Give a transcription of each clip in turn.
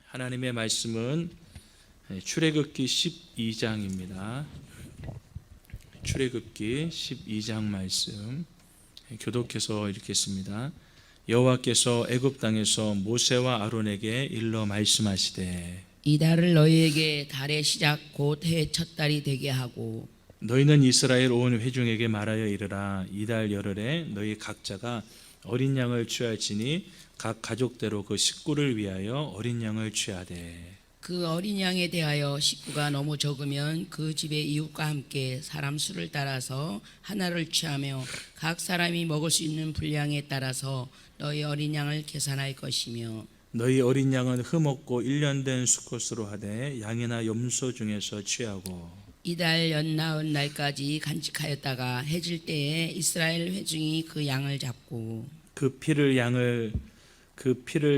하나님의 말씀은 출애굽기 12장입니다. 출애굽기 12장 말씀 교독해서 읽겠습니다. 여호와께서 애굽 땅에서 모세와 아론에게 일러 말씀하시되 이달을 너희에게 달의 시작 곧 해의 첫 달이 되게 하고 너희는 이스라엘 온 회중에게 말하여 이르라. 이달 열흘에 너희 각자가 어린 양을 취할지니 각 가족대로 그 식구를 위하여 어린 양을 취하되 그 어린 양에 대하여 식구가 너무 적으면 그 집의 이웃과 함께 사람 수를 따라서 하나를 취하며 각 사람이 먹을 수 있는 분량에 따라서 너희 어린 양을 계산할 것이며 너희 어린 양은 흠없고 1년 된 수컷으로 하되 양이나 염소 중에서 취하고 이달 연나은 날까지 간직하였다가 해질 때에 이스라엘 회중이 그 양을 잡고 그 피를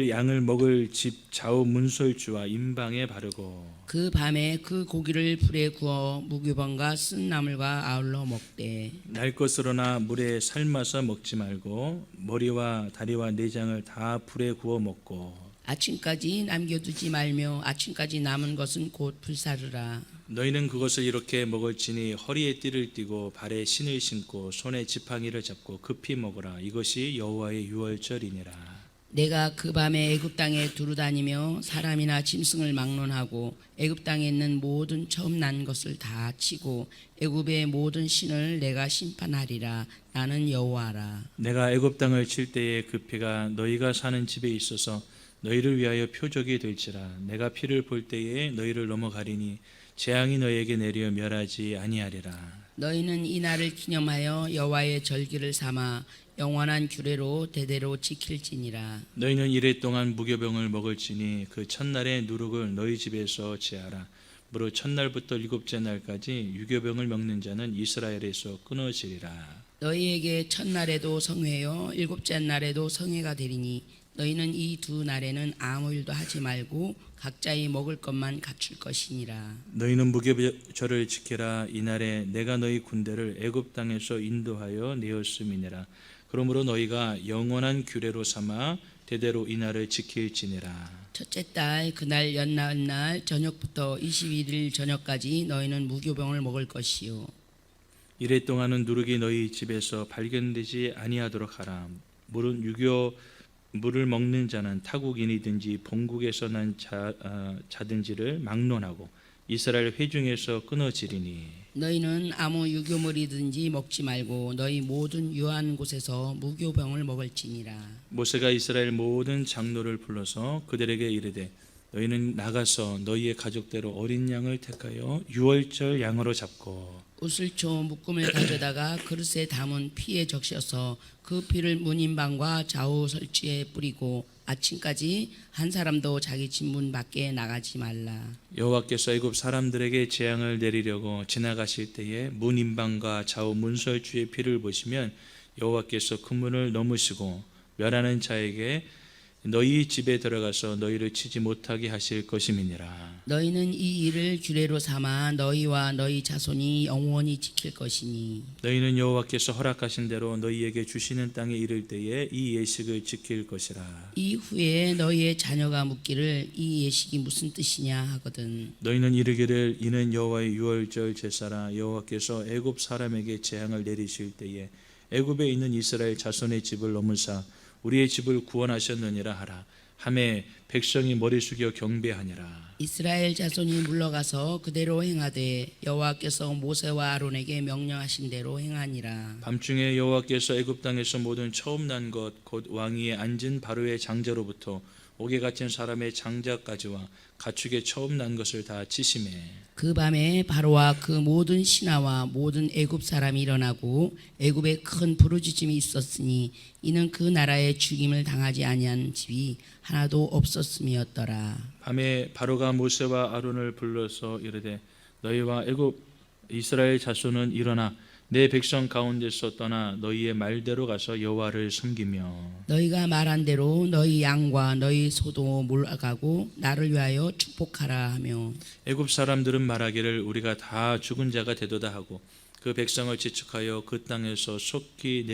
양을 먹을 집 좌우 문설주와 임방에 바르고 그 밤에 그 고기를 불에 구워 무교병과 쓴 나물과 아울러 먹되 날 것으로나 물에 삶아서 먹지 말고 머리와 다리와 내장을 다 불에 구워 먹고 아침까지 남겨두지 말며 아침까지 남은 것은 곧 불사르라. 너희는 그것을 이렇게 먹을지니 허리에 띠를 띠고 발에 신을 신고 손에 지팡이를 잡고 급히 먹으라. 이것이 여호와의 유월절이니라. 내가 그 밤에 애굽 땅에 두루다니며 사람이나 짐승을 막론하고 애굽 땅에 있는 모든 처음 난 것을 다 치고 애굽의 모든 신을 내가 심판하리라. 나는 여호와라. 내가 애굽 땅을 칠 때에 그 피가 너희가 사는 집에 있어서 너희를 위하여 표적이 될지라. 내가 피를 볼 때에 너희를 넘어가리니 재앙이 너희에게 내려 멸하지 아니하리라. 너희는 이 날을 기념하여 여호와의 절기를 삼아 영원한 규례로 대대로 지킬지니라. 너희는 이래 동안 무교병을 먹을지니 그 첫날의 누룩을 너희 집에서 제하라. 무릇 첫날부터 일곱째 날까지 유교병을 먹는 자는 이스라엘에서 끊어지리라. 너희에게 첫날에도 성회요 일곱째 날에도 성회가 되리니 너희는 이 두 날에는 아무 일도 하지 말고 각자의 먹을 것만 갖출 것이니라. 너희는 무교절을 지키라. 이날에 내가 너희 군대를 애굽 땅에서 인도하여 내었음이니라. 그러므로 너희가 영원한 규례로 삼아 대대로 이날을 지킬지니라. 첫째 달 그날 연나은 날 저녁부터 21일 저녁까지 너희는 무교병을 먹을 것이요 이래 동안은 누룩이 너희 집에서 발견되지 아니하도록 하라. 물을 먹는 자는 타국인이든지 본국에서 난 자든지를 막론하고 이스라엘 회중에서 끊어지리니 너희는 아무 유교물이든지 먹지 말고 너희 모든 유한 곳에서 무교병을 먹을지니라. 모세가 이스라엘 모든 장로를 불러서 그들에게 이르되 너희는 나가서 너희의 가족대로 어린 양을 택하여 유월절 양으로 잡고 우슬초 묶음을 가져다가 그릇에 담은 피에 적셔서 그 피를 문인방과 좌우 설치에 뿌리고 아침까지 한 사람도 자기 집 문 밖에 나가지 말라. 여호와께서 애굽 사람들에게 재앙을 내리려고 지나가실 때에 문인방과 좌우 문설주의 피를 보시면 여호와께서 그 문을 넘으시고 멸하는 자에게 너희 집에 들어가서 너희를 치지 못하게 하실 것임이니라. 너희는 이 일을 규례로 삼아 너희와 너희 자손이 영원히 지킬 것이니 너희는 여호와께서 허락하신 대로 너희에게 주시는 땅에 이를 때에 이 예식을 지킬 것이라. 이후에 너희의 자녀가 묻기를 이 예식이 무슨 뜻이냐 하거든. 너희는 이르기를 이는 여호와의 유월절 제사라. 여호와께서 애굽 사람에게 재앙을 내리실 때에 애굽에 있는 이스라엘 자손의 집을 넘으사 우리의 집을 구원하셨느니라 하라. 하매 백성이 머리 숙여 경배하니라. 이스라엘 자손이 물러가서 그대로 행하되 여호와께서 모세와 아론에게 명령하신 대로 행하니라. 밤중에 여호와께서 애굽 땅에서 모든 처음 난 것 곧 왕위에 앉은 바로의 장자로부터 옥에 갇힌 사람의 장자까지와 가축의 처음 난 것을 다 치심해 그 밤에 바로와 그 모든 신하와 모든 애굽 사람이 일어나고 애굽에 큰 부르짖음이 있었으니 이는 그 나라에 죽임을 당하지 아니한 집이 하나도 없었음이었더라. 밤에 바로가 모세와 아론을 불러서 이르되 너희와 애굽 이스라엘 자손은 일어나 내 백성 가운데서 떠나 너희의 말대로 가서 여호와를 섬기며 너희가 말한 대로 너희 양과 너희 소도 몰아가고 나를 위하여 축복하라 하며 애굽 사람들은 말하기를 우리가 다 죽은 자가 되도다 하고 그 백성을 지축하여 그 땅에서 속히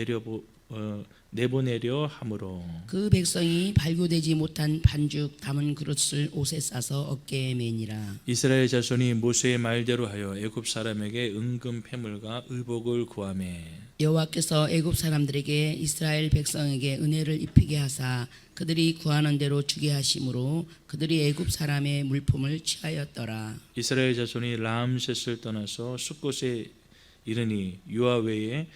내보내려 함으로 그 백성이 발교되지 못한 반죽 담은 그릇을 옷에 싸서 어깨에 매니라. 이스라엘 자손이 모세의 말대로 하여 애굽 사람에게 은금 패물과 의복을 구하매 여호와께서 애굽 사람들에게 이스라엘 백성에게 은혜를 입히게 하사 그들이 구하는 대로 주게 하심으로 그들이 애굽 사람의 물품을 취하였더라. 이스라엘 자손이 라암셋을 떠나서 숫곳에 이르니 유아 외에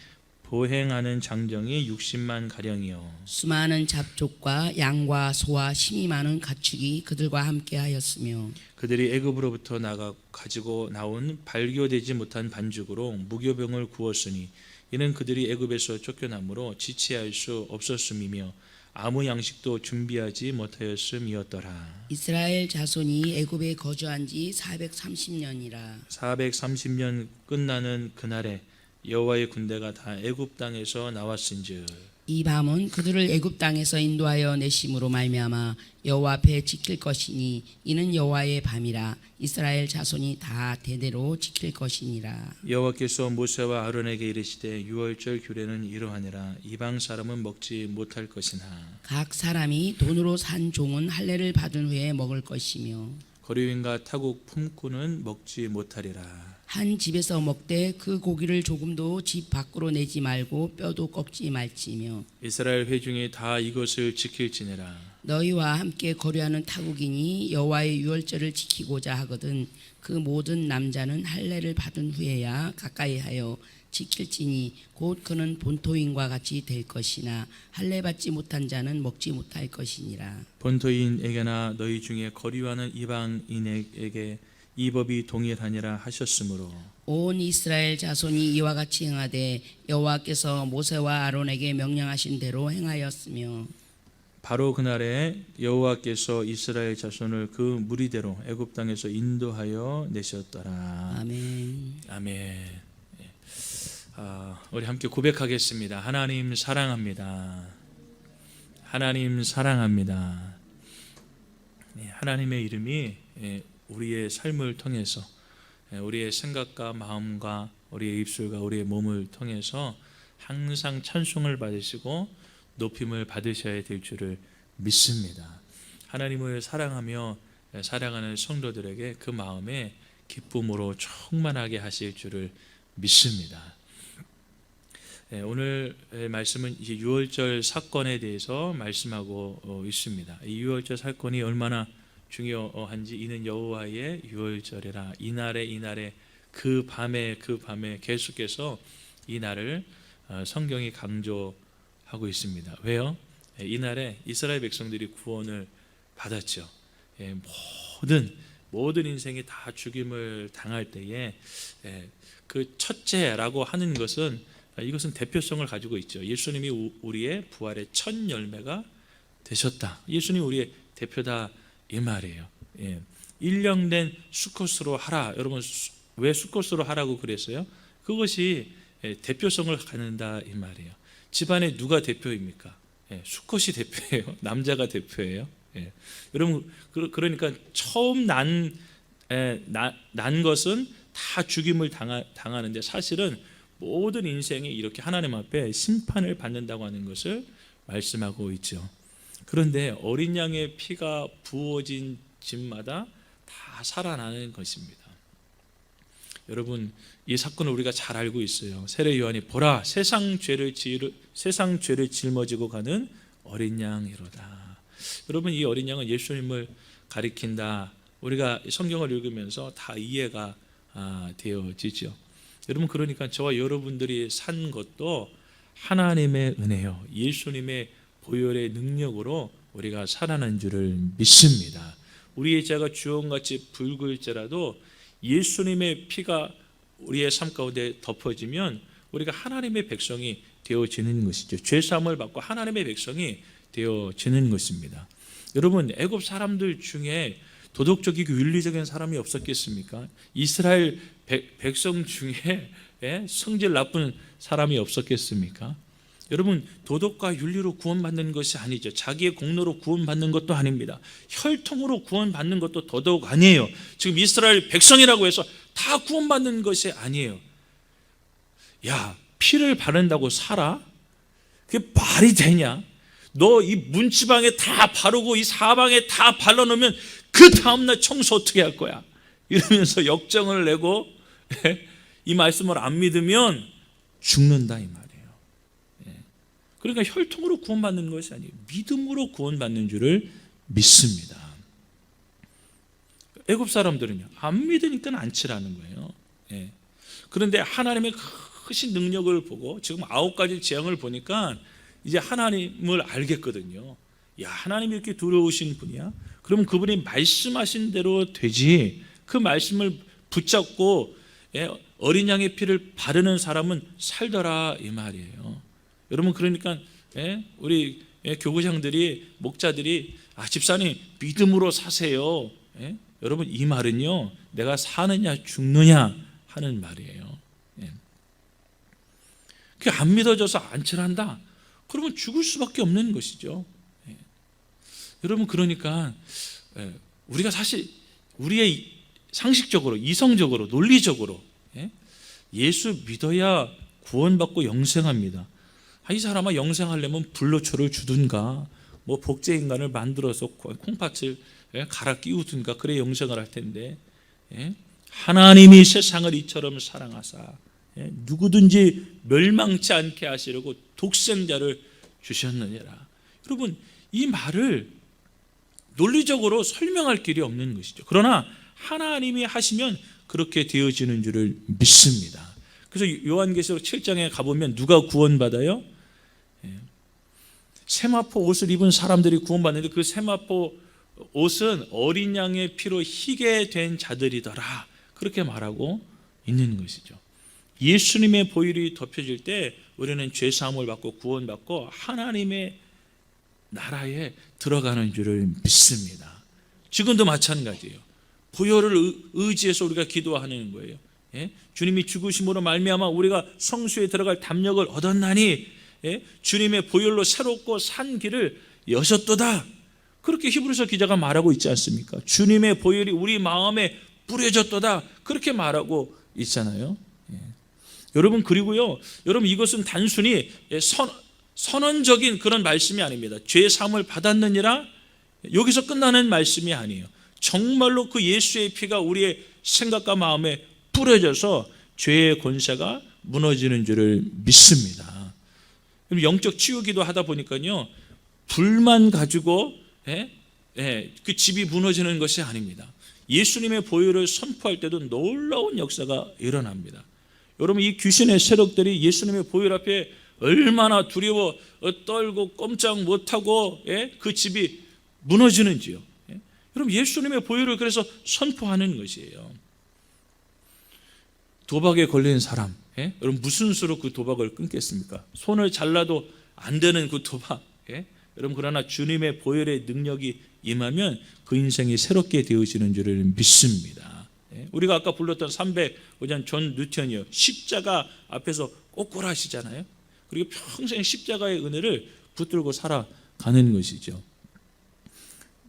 보행하는 장정이 60만 가량이요 수많은 잡족과 양과 소와 힘이 많은 가축이 그들과 함께 하였으며 그들이 애굽으로부터 나가 가지고 나온 발교되지 못한 반죽으로 무교병을 구웠으니 이는 그들이 애굽에서 쫓겨남으로 지체할 수 없었음이며 아무 양식도 준비하지 못하였음이었더라. 이스라엘 자손이 애굽에 거주한 지 430년이라. 430년 끝나는 그날에 여호와의 군대가 다 애굽 땅에서 나왔은즉 이 밤은 그들을 애굽 땅에서 인도하여 내심으로 말미암아 여호와 앞에 지킬 것이니 이는 여호와의 밤이라. 이스라엘 자손이 다 대대로 지킬 것이니라. 여호와께서 모세와 아론에게 이르시되 유월절 규례는 이러하니라. 이방 사람은 먹지 못할 것이나 각 사람이 돈으로 산 종은 할례를 받은 후에 먹을 것이며 거류인과 타국 품꾼은 먹지 못하리라. 한 집에서 먹되 그 고기를 조금도 집 밖으로 내지 말고 뼈도 꺾지 말지며 이스라엘 회중이 다 이것을 지킬지니라. 너희와 함께 거류하는 타국인이 여호와의 유월절을 지키고자 하거든 그 모든 남자는 할례를 받은 후에야 가까이하여 지킬지니 곧 그는 본토인과 같이 될 것이나 할례 받지 못한 자는 먹지 못할 것이니라. 본토인에게나 너희 중에 거류하는 이방인에게 이 법이 동일하니라 하셨으므로 온 이스라엘 자손이 이와 같이 행하되 여호와께서 모세와 아론에게 명령하신 대로 행하였으며 바로 그날에 여호와께서 이스라엘 자손을 그 무리대로 애굽 땅에서 인도하여 내셨더라. 아멘. 아멘. 우리 함께 고백하겠습니다. 하나님 사랑합니다. 하나님 사랑합니다. 하나님의 이름이 우리의 삶을 통해서 우리의 생각과 마음과 우리의 입술과 우리의 몸을 통해서 항상 찬송을 받으시고 높임을 받으셔야 될 줄을 믿습니다. 하나님을 사랑하며 사랑하는 성도들에게 그 마음에 기쁨으로 충만하게 하실 줄을 믿습니다. 오늘 말씀은 이제 유월절 사건에 대해서 말씀하고 있습니다. 이 유월절 사건이 얼마나 중요한지 이는 여호와의 유월절이라. 이날에 그 밤에 계속해서 이 날을 성경이 강조하고 있습니다. 왜요? 이날에 이스라엘 백성들이 구원을 받았죠. 모든 인생이 다 죽임을 당할 때에 그 첫째라고 하는 것은 이것은 대표성을 가지고 있죠. 예수님이 우리의 부활의 첫 열매가 되셨다. 예수님이 우리의 대표다 이 말이에요. 1년 수컷으로 하라. 여러분 왜 수컷으로 하라고 그랬어요? 그것이 대표성을 갖는다 이 말이에요. 집안에 누가 대표입니까? 수컷이 대표예요. 남자가 대표예요. 여러분 그러니까 처음 난 것은 다 죽임을 당하는데 사실은 모든 인생이 이렇게 하나님 앞에 심판을 받는다고 하는 것을 말씀하고 있죠. 그런데 어린 양의 피가 부어진 집마다 다 살아나는 것입니다. 여러분 이 사건을 우리가 잘 알고 있어요. 세례 요한이 보라 세상 죄를 짊어지고 가는 어린 양이로다. 여러분 이 어린 양은 예수님을 가리킨다. 우리가 성경을 읽으면서 다 이해가 되어지죠. 여러분 그러니까 저와 여러분들이 산 것도 하나님의 은혜요. 예수님의 보혈의 능력으로 우리가 살아난 줄을 믿습니다. 우리의 죄가 주홍같이 붉을지라도 예수님의 피가 우리의 삶 가운데 덮어지면 우리가 하나님의 백성이 되어지는 것이죠. 죄사함을 받고 하나님의 백성이 되어지는 것입니다. 여러분 애굽 사람들 중에 도덕적이고 윤리적인 사람이 없었겠습니까? 이스라엘 백성 중에 성질 나쁜 사람이 없었겠습니까? 여러분 도덕과 윤리로 구원받는 것이 아니죠. 자기의 공로로 구원받는 것도 아닙니다. 혈통으로 구원받는 것도 더더욱 아니에요. 지금 이스라엘 백성이라고 해서 다 구원받는 것이 아니에요. 야 피를 바른다고 살아? 그게 말이 되냐? 너 이 문지방에 다 바르고 이 사방에 다 발라놓으면 그 다음날 청소 어떻게 할 거야? 이러면서 역정을 내고 이 말씀을 안 믿으면 죽는다 이 말이에요. 그러니까 혈통으로 구원받는 것이 아니에요. 믿음으로 구원받는 줄을 믿습니다. 애굽 사람들은요, 안 믿으니까 안 치라는 거예요. 그런데 하나님의 크신 능력을 보고 지금 9가지 재앙을 보니까 이제 하나님을 알겠거든요. 야, 하나님이 이렇게 두려우신 분이야? 그러면 그분이 말씀하신 대로 되지. 그 말씀을 붙잡고 어린 양의 피를 바르는 사람은 살더라 이 말이에요. 여러분, 그러니까 우리 교구장들이, 목자들이 집사님 믿음으로 사세요. 여러분, 이 말은요, 내가 사느냐 죽느냐 하는 말이에요. 그게 안 믿어져서 안칠한다, 그러면 죽을 수밖에 없는 것이죠. 여러분, 그러니까 우리가 사실 우리의 상식적으로, 이성적으로, 논리적으로 예수 믿어야 구원받고 영생합니다. 이 사람아, 영생하려면 불로초를 주든가 뭐 복제인간을 만들어서 콩팥을 갈아 끼우든가 그래 영생을 할 텐데, 하나님이 세상을 이처럼 사랑하사 누구든지 멸망치 않게 하시려고 독생자를 주셨느니라. 여러분, 이 말을 논리적으로 설명할 길이 없는 것이죠. 그러나 하나님이 하시면 그렇게 되어지는 줄을 믿습니다. 그래서 요한계시록 7장에 가보면 누가 구원받아요? 세마포 옷을 입은 사람들이 구원받는데, 그 세마포 옷은 어린 양의 피로 희게 된 자들이더라, 그렇게 말하고 있는 것이죠. 예수님의 보혈이 덮여질 때 우리는 죄사함을 받고 구원받고 하나님의 나라에 들어가는 줄을 믿습니다. 지금도 마찬가지예요. 보혈을 의지해서 우리가 기도하는 거예요. 주님이 죽으심으로 말미암아 우리가 성수에 들어갈 담력을 얻었나니 주님의 보혈로 새롭고 산 길을 여셨도다, 그렇게 히브리서 기자가 말하고 있지 않습니까? 주님의 보혈이 우리 마음에 뿌려졌도다, 그렇게 말하고 있잖아요. 여러분, 그리고요, 여러분, 이것은 단순히 선언적인 그런 말씀이 아닙니다. 죄 사함을 받았느니라 여기서 끝나는 말씀이 아니에요. 정말로 그 예수의 피가 우리의 생각과 마음에 뿌려져서 죄의 권세가 무너지는 줄을 믿습니다. 영적 치유기도 하다 보니까요, 불만 가지고 그 집이 무너지는 것이 아닙니다. 예수님의 보혈을 선포할 때도 놀라운 역사가 일어납니다. 여러분, 이 귀신의 세력들이 예수님의 보혈 앞에 얼마나 두려워 떨고 꼼짝 못하고 그 집이 무너지는지요. 여러분, 예수님의 보혈을 그래서 선포하는 것이에요. 도박에 걸린 사람, 여러분, 무슨 수로 그 도박을 끊겠습니까? 손을 잘라도 안 되는 그 도박. 여러분, 그러나 주님의 보혈의 능력이 임하면 그 인생이 새롭게 되어지는 줄을 믿습니다. 우리가 아까 불렀던 305년 존 뉴턴이요, 십자가 앞에서 꼬꼬라시잖아요. 그리고 평생 십자가의 은혜를 붙들고 살아가는 것이죠.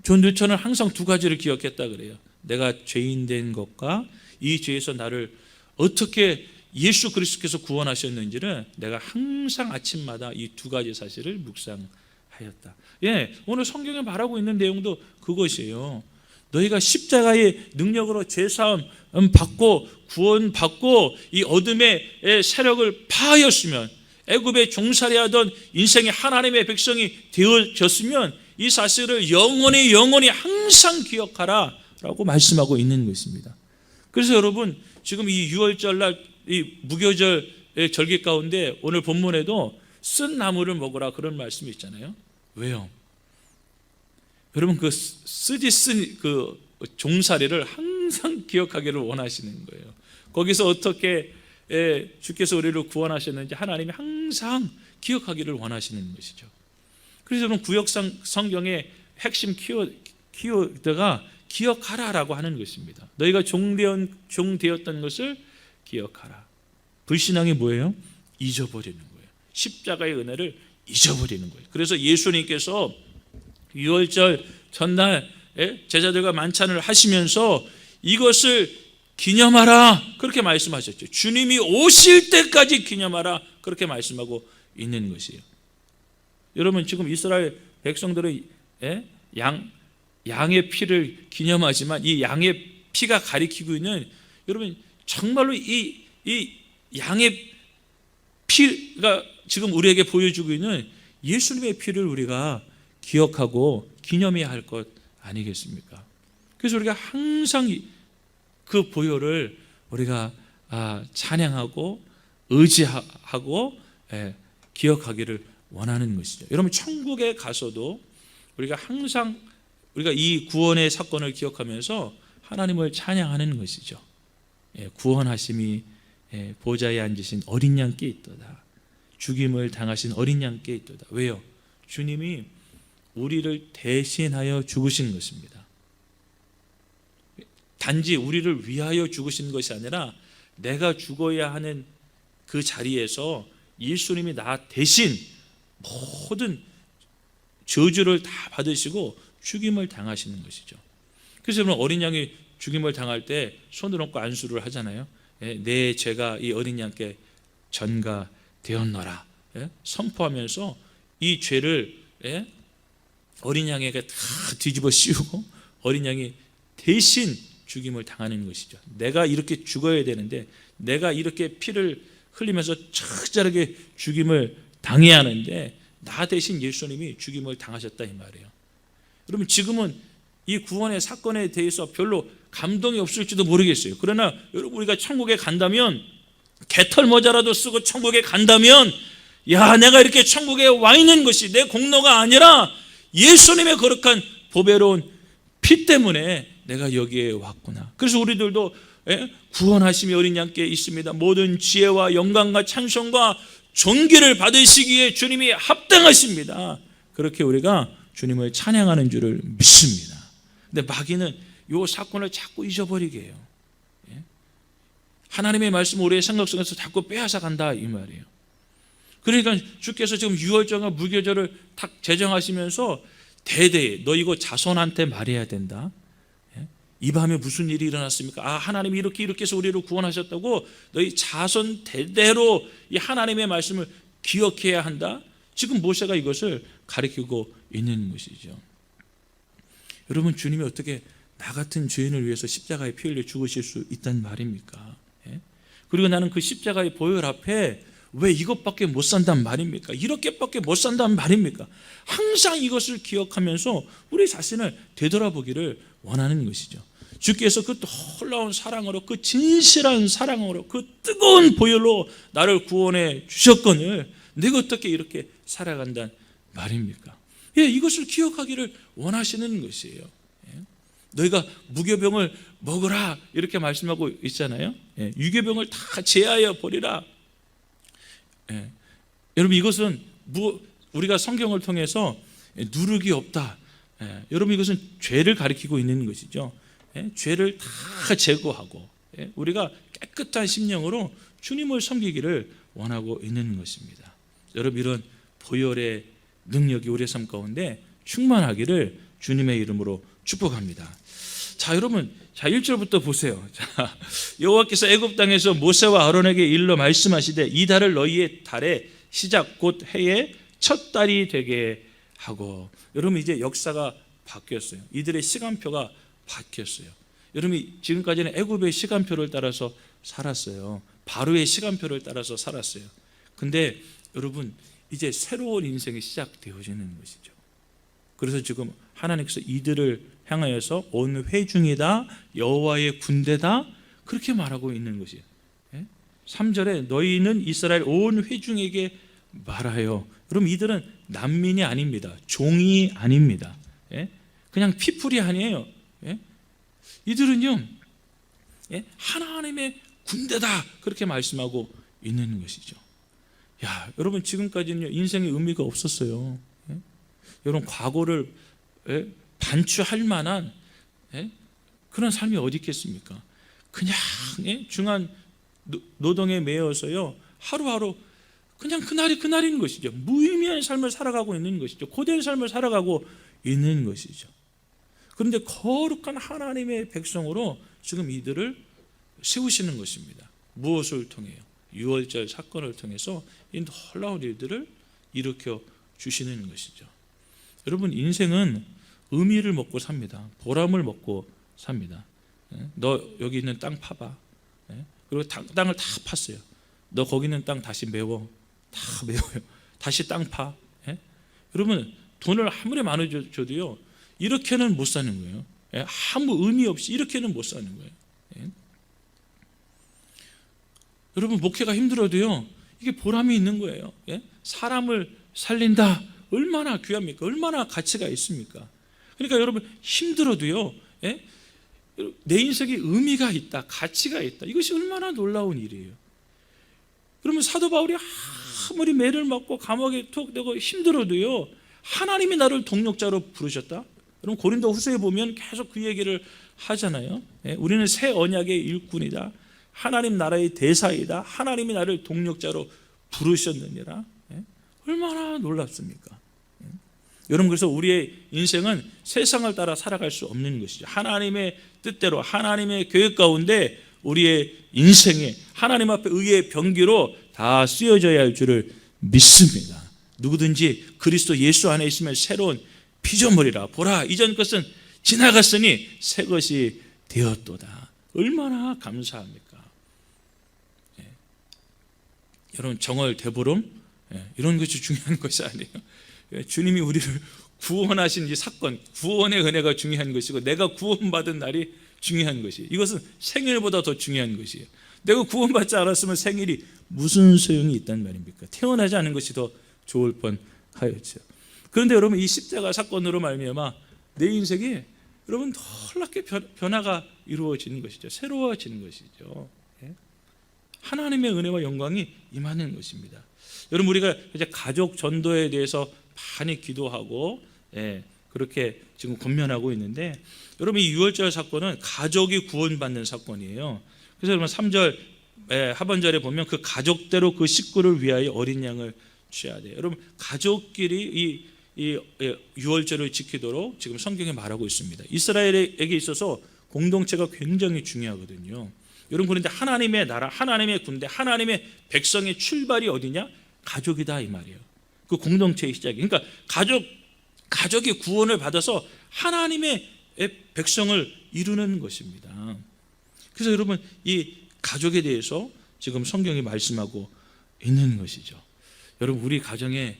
존 뉴턴은 항상 두 가지를 기억했다 그래요. 내가 죄인 된 것과 이 죄에서 나를 어떻게 예수 그리스도께서 구원하셨는지를 내가 항상 아침마다 이 두 가지 사실을 묵상하였다. 오늘 성경에 말하고 있는 내용도 그것이에요. 너희가 십자가의 능력으로 죄사함 받고 구원받고 이 어둠의 세력을 파하였으면, 애굽에 종살이하던 인생의 하나님의 백성이 되어졌으면 이 사실을 영원히 항상 기억하라 라고 말씀하고 있는 것입니다. 그래서 여러분, 지금 이 6월절날 이 무교절의 절기 가운데 오늘 본문에도 쓴 나무를 먹으라 그런 말씀이 있잖아요. 왜요? 여러분, 그 쓰디 쓴 그 종살이를 항상 기억하기를 원하시는 거예요. 거기서 어떻게 주께서 우리를 구원하셨는지 하나님이 항상 기억하기를 원하시는 것이죠. 그래서 여러분, 구역상 성경의 핵심 키워드가 기억하라라고 하는 것입니다. 너희가 종되었던 것을 기억하라. 불신앙이 뭐예요? 잊어버리는 거예요. 십자가의 은혜를 잊어버리는 거예요. 그래서 예수님께서 6월절 전날 제자들과 만찬을 하시면서 이것을 기념하라 그렇게 말씀하셨죠. 주님이 오실 때까지 기념하라 그렇게 말씀하고 있는 것이에요. 여러분 지금 이스라엘 백성들의 양의 피를 기념하지만 이 양의 피가 가리키고 있는, 여러분 정말로 이 양의 피가 지금 우리에게 보여주고 있는 예수님의 피를 우리가 기억하고 기념해야 할 것 아니겠습니까? 그래서 우리가 항상 그 보혈을 우리가 찬양하고 의지하고 기억하기를 원하는 것이죠. 여러분 천국에 가서도 우리가 항상 우리가 이 구원의 사건을 기억하면서 하나님을 찬양하는 것이죠. 구원하심이 보좌에 앉으신 어린 양께 있도다. 죽임을 당하신 어린 양께 있도다. 왜요? 주님이 우리를 대신하여 죽으신 것입니다. 단지 우리를 위하여 죽으신 것이 아니라 내가 죽어야 하는 그 자리에서 예수님이 나 대신 모든 저주를 다 받으시고 죽임을 당하시는 것이죠. 그래서 여러분 어린 양이 죽임을 당할 때 손을 얹고 안수를 하잖아요. 내 죄가 이 어린 양께 전가되었노라 선포하면서 이 죄를 어린 양에게 다 뒤집어 씌우고 어린 양이 대신 죽임을 당하는 것이죠. 내가 이렇게 죽어야 되는데, 내가 이렇게 피를 흘리면서 처절하게 죽임을 당해야 하는데 나 대신 예수님이 죽임을 당하셨다 이 말이에요. 여러분 지금은 이 구원의 사건에 대해서 별로 감동이 없을지도 모르겠어요. 그러나 여러분 우리가 천국에 간다면, 개털 모자라도 쓰고 천국에 간다면, 야 내가 이렇게 천국에 와 있는 것이 내 공로가 아니라 예수님의 거룩한 보배로운 피 때문에 내가 여기에 왔구나. 그래서 우리들도 구원하심이 어린 양께 있습니다. 모든 지혜와 영광과 찬송과 존귀를 받으시기에 주님이 합당하십니다. 그렇게 우리가 주님을 찬양하는 줄을 믿습니다. 근데 마귀는 이 사건을 자꾸 잊어버리게 해요. 하나님의 말씀을 우리의 생각 속에서 자꾸 빼앗아 간다 이 말이에요. 그러니까 주께서 지금 유월절과 무교절을 탁 제정하시면서 대대에 너 이거 자손한테 말해야 된다. 이 밤에 무슨 일이 일어났습니까? 하나님이 이렇게 해서 우리를 구원하셨다고 너희 자손 대대로 이 하나님의 말씀을 기억해야 한다. 지금 모세가 이것을 가리키고 있는 것이죠. 여러분 주님이 어떻게 나 같은 죄인을 위해서 십자가에 피 흘려 죽으실 수 있단 말입니까? 그리고 나는 그 십자가의 보혈 앞에 왜 이것밖에 못 산단 말입니까? 이렇게밖에 못 산단 말입니까? 항상 이것을 기억하면서 우리 자신을 되돌아보기를 원하는 것이죠. 주께서 그 놀라운 사랑으로, 그 진실한 사랑으로, 그 뜨거운 보혈로 나를 구원해 주셨거늘 내가 어떻게 이렇게 살아간단 말입니까? 이것을 기억하기를 원하시는 것이에요. 너희가 무교병을 먹으라 이렇게 말씀하고 있잖아요. 유교병을 다 제하여 버리라. 여러분 이것은 우리가 성경을 통해서 누룩이 없다. 여러분 이것은 죄를 가리키고 있는 것이죠. 죄를 다 제거하고 우리가 깨끗한 심령으로 주님을 섬기기를 원하고 있는 것입니다. 여러분 이런 보혈의 능력이 우리의 삶 가운데 충만하기를 주님의 이름으로 축복합니다. 자 여러분 1절부터 보세요. 자, 여호와께서 애굽 땅에서 모세와 아론에게 일러 말씀하시되 이 달을 너희의 달의 시작 곧 해의 첫 달이 되게 하고. 여러분 이제 역사가 바뀌었어요. 이들의 시간표가 바뀌었어요. 여러분이 지금까지는 애굽의 시간표를 따라서 살았어요. 바로의 시간표를 따라서 살았어요. 근데 여러분 이제 새로운 인생이 시작되어지는 것이죠. 그래서 지금 하나님께서 이들을 향하여서 온 회중이다 여호와의 군대다 그렇게 말하고 있는 것이에요. 3절에 너희는 이스라엘 온 회중에게 말하여. 여러분 이들은 난민이 아닙니다. 종이 아닙니다. 그냥 피플이 아니에요. 이들은요 하나님의 군대다 그렇게 말씀하고 있는 것이죠. 여러분 지금까지는요 인생의 의미가 없었어요. 여러분 과거를 반추할 만한 그런 삶이 어디 있겠습니까? 그냥 중한 노동에 매여서요 하루하루 그냥 그날이 그날인 것이죠. 무의미한 삶을 살아가고 있는 것이죠. 고된 삶을 살아가고 있는 것이죠. 그런데 거룩한 하나님의 백성으로 지금 이들을 세우시는 것입니다. 무엇을 통해요? 유월절 사건을 통해서 이 놀라운 일들을 일으켜 주시는 것이죠. 여러분, 인생은 의미를 먹고 삽니다. 보람을 먹고 삽니다. 너 여기 있는 땅 파봐. 그리고 땅을 다 팠어요. 너 거기 있는 땅 다시 메워. 다 메워요. 다시 땅 파. 여러분, 돈을 아무리 많이 줘도요, 이렇게는 못 사는 거예요. 아무 의미 없이 이렇게는 못 사는 거예요. 여러분, 목회가 힘들어도요, 이게 보람이 있는 거예요. 사람을 살린다. 얼마나 귀합니까? 얼마나 가치가 있습니까? 그러니까 여러분, 힘들어도요, 내 인생에 의미가 있다, 가치가 있다. 이것이 얼마나 놀라운 일이에요. 그러면 사도 바울이 아무리 매를 맞고 감옥에 툭 내고 힘들어도요, 하나님이 나를 동력자로 부르셨다. 그럼 고린도 후서에 보면 계속 그 얘기를 하잖아요. 우리는 새 언약의 일꾼이다. 하나님 나라의 대사이다. 하나님이 나를 동력자로 부르셨느니라. 얼마나 놀랍습니까? 여러분, 그래서 우리의 인생은 세상을 따라 살아갈 수 없는 것이죠. 하나님의 뜻대로 하나님의 계획 가운데 우리의 인생에 하나님 앞에 의의 병기로 다 쓰여져야 할 줄을 믿습니다. 누구든지 그리스도 예수 안에 있으면 새로운 피조물이라. 보라, 이전 것은 지나갔으니 새 것이 되었도다. 얼마나 감사합니까? 여러분, 정월 대보름 이런 것이 중요한 것이 아니에요. 주님이 우리를 구원하신 이 사건, 구원의 은혜가 중요한 것이고, 내가 구원받은 날이 중요한 것이에요. 이것은 생일보다 더 중요한 것이에요. 내가 구원받지 않았으면 생일이 무슨 소용이 있단 말입니까? 태어나지 않은 것이 더 좋을 뻔하였죠. 그런데 여러분, 이 십자가 사건으로 말미암아 내 인생이 여러분 놀랍게 변화가 이루어지는 것이죠. 새로워지는 것이죠. 하나님의 은혜와 영광이 임하는 것입니다. 여러분, 우리가 이제 가족 전도에 대해서 많이 기도하고 그렇게 지금 권면하고 있는데, 여러분, 이 유월절 사건은 가족이 구원받는 사건이에요. 그래서 여러분 3절 하반절에 보면 그 가족대로 그 식구를 위하여 어린 양을 취해야 돼요. 여러분, 가족끼리 이 유월절을 지키도록 지금 성경에 말하고 있습니다. 이스라엘에게 있어서 공동체가 굉장히 중요하거든요. 여러분, 그런데 하나님의 나라, 하나님의 군대, 하나님의 백성의 출발이 어디냐? 가족이다, 이 말이에요. 그 공동체의 시작이. 그러니까 가족이 구원을 받아서 하나님의 백성을 이루는 것입니다. 그래서 여러분, 이 가족에 대해서 지금 성경이 말씀하고 있는 것이죠. 여러분, 우리 가정에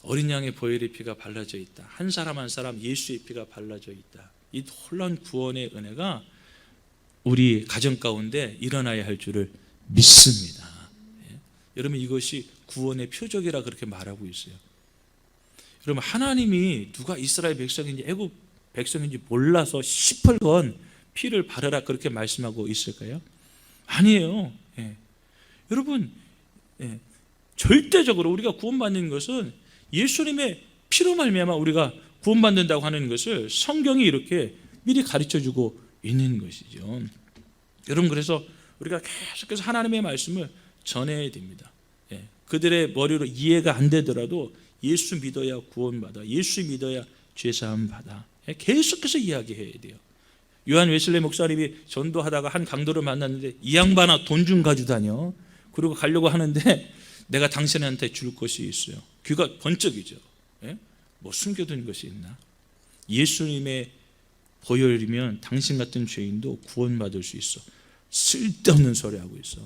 어린 양의 보혈의 피가 발라져 있다. 한 사람 한 사람 예수의 피가 발라져 있다. 이 놀라운 구원의 은혜가 우리 가정 가운데 일어나야 할 줄을 믿습니다. 여러분, 이것이 구원의 표적이라 그렇게 말하고 있어요. 여러분, 하나님이 누가 이스라엘 백성인지 애굽 백성인지 몰라서 시뻘건 피를 바르라 그렇게 말씀하고 있을까요? 아니에요. 여러분, 절대적으로 우리가 구원받는 것은 예수님의 피로 말미암아 우리가 구원받는다고 하는 것을 성경이 이렇게 미리 가르쳐주고 있는 것이죠. 여러분, 그래서 우리가 계속해서 하나님의 말씀을 전해야 됩니다. 그들의 머리로 이해가 안 되더라도 예수 믿어야 구원받아, 예수 믿어야 죄사함 받아, 계속해서 이야기해야 돼요. 요한 웨슬레 목사님이 전도하다가 한 강도를 만났는데, 이 양반아 돈 좀 가지고 다녀. 그리고 가려고 하는데, 내가 당신한테 줄 것이 있어요. 귀가 번쩍이죠. 뭐 숨겨둔 것이 있나? 예수님의 보혈이면 당신 같은 죄인도 구원받을 수 있어. 쓸데없는 소리 하고 있어.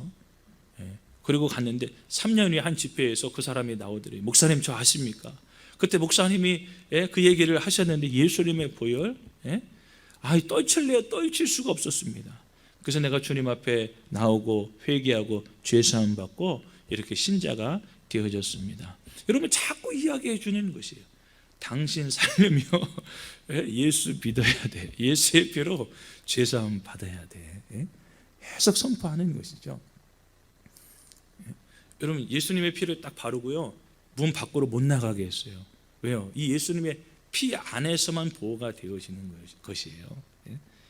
그리고 갔는데 3년 후에 한 집회에서 그 사람이 나오더래요. 목사님, 저 아십니까? 그때 목사님이 그 얘기를 하셨는데, 예수님의 보혈, 떨칠 수가 없었습니다. 그래서 내가 주님 앞에 나오고 회개하고 죄사함 받고 이렇게 신자가 되어졌습니다. 여러분, 자꾸 이야기해 주는 것이에요. 당신 살려며 예수 믿어야 돼. 예수의 피로 죄사함 받아야 돼. 계속 선포하는 것이죠. 여러분, 예수님의 피를 딱 바르고요, 문 밖으로 못 나가게 했어요. 왜요? 이 예수님의 피 안에서만 보호가 되어지는 것이에요.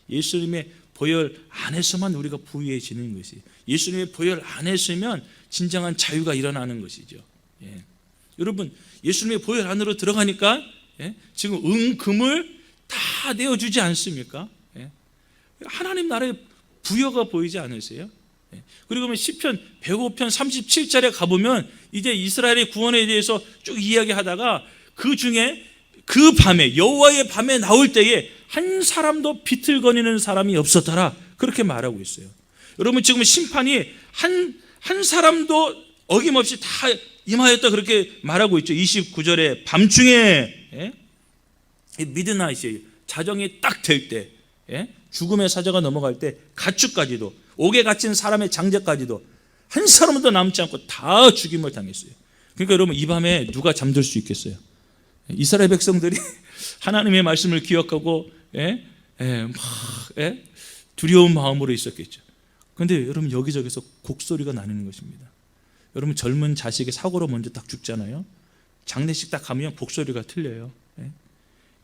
예수님의 보혈 안에서만 우리가 부유해지는 것이, 예수님의 보혈 안에 있으면 진정한 자유가 일어나는 것이죠. 여러분, 예수님의 보혈 안으로 들어가니까 지금 은금을 다 내어주지 않습니까? 하나님 나라의 부여가 보이지 않으세요? 그리고 시편 105편 37절에 가보면 이제 이스라엘의 구원에 대해서 쭉 이야기하다가 그 중에 그 밤에 여호와의 밤에 나올 때에 한 사람도 비틀거리는 사람이 없었더라. 그렇게 말하고 있어요. 여러분 지금 심판이 한 사람도 어김없이 다 임하였다 그렇게 말하고 있죠. 29절에 밤중에 미드나잇이에요. 자정이 딱 될 때, 죽음의 사자가 넘어갈 때 가축까지도, 옥에 갇힌 사람의 장자까지도 한 사람도 남지 않고 다 죽임을 당했어요. 그러니까 여러분 이 밤에 누가 잠들 수 있겠어요? 이스라엘 백성들이 하나님의 말씀을 기억하고 두려운 마음으로 있었겠죠. 그런데 여러분 여기저기서 곡소리가 나는 것입니다. 여러분 젊은 자식이 사고로 먼저 딱 죽잖아요. 장례식 딱 가면 곡소리가 틀려요.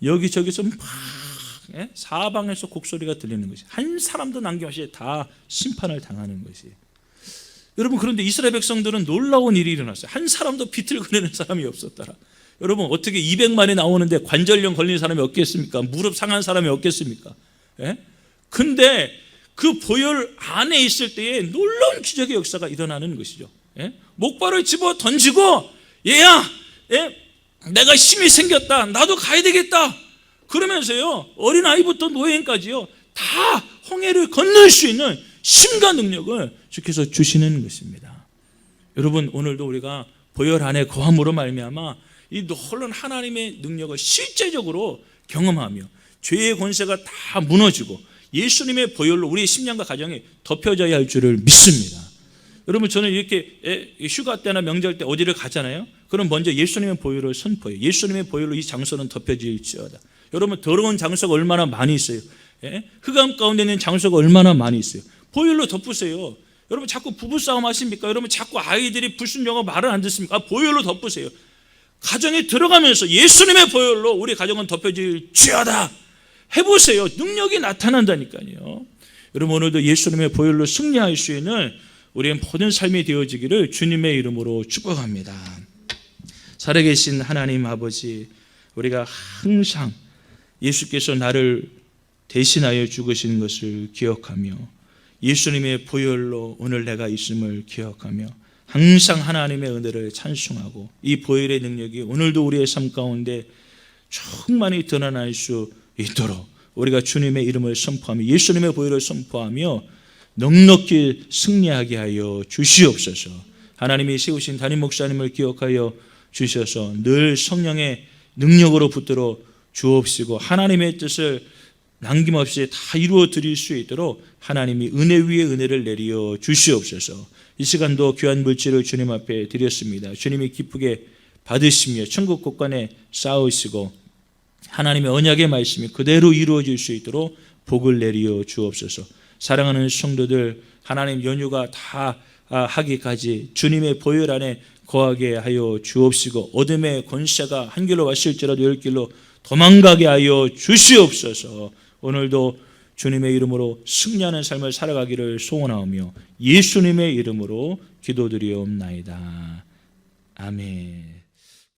여기저기서 막 사방에서 곡소리가 들리는 것이, 한 사람도 남김없이 다 심판을 당하는 것이에요. 여러분 그런데 이스라엘 백성들은 놀라운 일이 일어났어요. 한 사람도 비틀거리는 사람이 없었더라. 여러분 어떻게 200만이 나오는데 관절염 걸린 사람이 없겠습니까? 무릎 상한 사람이 없겠습니까? 근데 그 보혈 안에 있을 때에 놀라운 기적의 역사가 일어나는 것이죠. 목발을 집어 던지고 얘야, 내가 힘이 생겼다. 나도 가야 되겠다. 그러면서요 어린아이부터 노인까지요 다 홍해를 건널 수 있는 힘과 능력을 주께서 주시는 것입니다. 여러분 오늘도 우리가 보혈 안에 거함으로 말미암아 이 놀라운 하나님의 능력을 실제적으로 경험하며 죄의 권세가 다 무너지고 예수님의 보혈로 우리의 심령과 가정이 덮여져야 할 줄을 믿습니다. 여러분 저는 이렇게 휴가 때나 명절 때 어디를 가잖아요. 그럼 먼저 예수님의 보혈을 선포해요. 예수님의 보혈로 이 장소는 덮여질지어다. 여러분 더러운 장소가 얼마나 많이 있어요. 흑암 가운데 있는 장소가 얼마나 많이 있어요. 보혈로 덮으세요. 여러분 자꾸 부부싸움 하십니까? 여러분 자꾸 아이들이 불순종하고 말을 안 듣습니까? 보혈로 덮으세요. 가정에 들어가면서 예수님의 보혈로 우리 가정은 덮여질지어다 해보세요. 능력이 나타난다니까요. 여러분 오늘도 예수님의 보혈로 승리할 수 있는 우리의 모든 삶이 되어지기를 주님의 이름으로 축복합니다. 살아계신 하나님 아버지, 우리가 항상 예수께서 나를 대신하여 죽으신 것을 기억하며 예수님의 보혈로 오늘 내가 있음을 기억하며 항상 하나님의 은혜를 찬송하고 이 보혈의 능력이 오늘도 우리의 삶 가운데 충만히 드러날 수 있도록 우리가 주님의 이름을 선포하며 예수님의 보혈을 선포하며 넉넉히 승리하게 하여 주시옵소서. 하나님이 세우신 담임 목사님을 기억하여 주셔서 늘 성령의 능력으로 붙들어 주옵시고 하나님의 뜻을 남김없이 다 이루어 드릴 수 있도록 하나님이 은혜 위에 은혜를 내려 주시옵소서. 이 시간도 귀한 물질을 주님 앞에 드렸습니다. 주님이 기쁘게 받으시며 천국 곳간에 쌓으시고 하나님의 언약의 말씀이 그대로 이루어질 수 있도록 복을 내려 주옵소서. 사랑하는 성도들, 하나님 연휴가 다 하기까지 주님의 보혈 안에 거하게 하여 주옵시고 어둠의 권세가 한 길로 왔을지라도 열 길로 도망가게 하여 주시옵소서. 오늘도 주님의 이름으로 승리하는 삶을 살아가기를 소원하오며 예수님의 이름으로 기도드리옵나이다. 아멘.